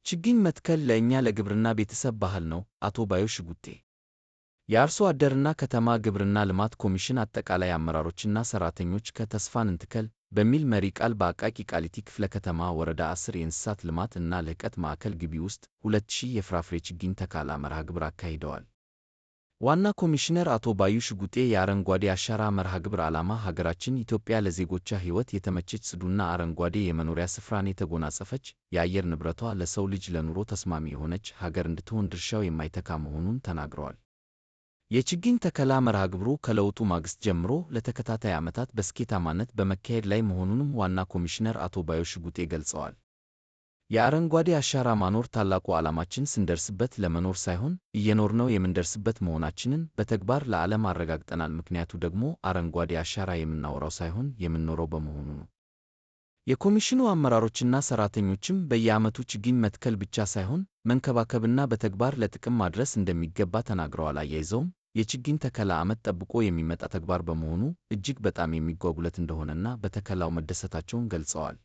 ችግኝ መትከል ለእኛ ለግብርና ቤተሰብ ባህል ነው። አቶ ባዮ ሽጉጤ የአርሶ አደርና ከተማ ግብርና ልማት ኮሚሽን አጠቃላይ አመራሮችና ሠራተኞች ከተስፋን እንትከል በሚል መሪ ቃል በአቃቂ ቃሊቲ ክፍለ ከተማ ወረዳ 10 የእንስሳት ልማት እና ልህቀት ማዕከል ግቢ ውስጥ 2000 የፍራፍሬ ችግኝ ተከላ መርሃ ግብር አካሂደዋል። ዋና ኮሚሽነር አቶ ባዩ ሽጉጤ የአረንጓዴ አሻራ መርሃ ግብር ዓላማ ሀገራችን ኢትዮጵያ ለዜጎቿ ሕይወት የተመቸች ጽዱና አረንጓዴ የመኖሪያ ስፍራን የተጎናጸፈች የአየር ንብረቷ ለሰው ልጅ ለኑሮ ተስማሚ የሆነች ሀገር እንድትሆን ድርሻው የማይተካ መሆኑን ተናግረዋል። የችግኝ ተከላ መርሃ ግብሩ ከለውጡ ማግስት ጀምሮ ለተከታታይ ዓመታት በስኬታማነት በመካሄድ ላይ መሆኑንም ዋና ኮሚሽነር አቶ ባዮ ሽጉጤ ገልጸዋል። የአረንጓዴ አሻራ ማኖር ታላቁ ዓላማችን ስንደርስበት ለመኖር ሳይሆን እየኖርነው የምንደርስበት መሆናችንን በተግባር ለዓለም አረጋግጠናል። ምክንያቱ ደግሞ አረንጓዴ አሻራ የምናወራው ሳይሆን የምንኖረው በመሆኑ ነው። የኮሚሽኑ አመራሮችና ሠራተኞችም በየዓመቱ ችግኝ መትከል ብቻ ሳይሆን መንከባከብና በተግባር ለጥቅም ማድረስ እንደሚገባ ተናግረዋል። አያይዘውም የችግኝ ተከላ ዓመት ጠብቆ የሚመጣ ተግባር በመሆኑ እጅግ በጣም የሚጓጉለት እንደሆነና በተከላው መደሰታቸውን ገልጸዋል።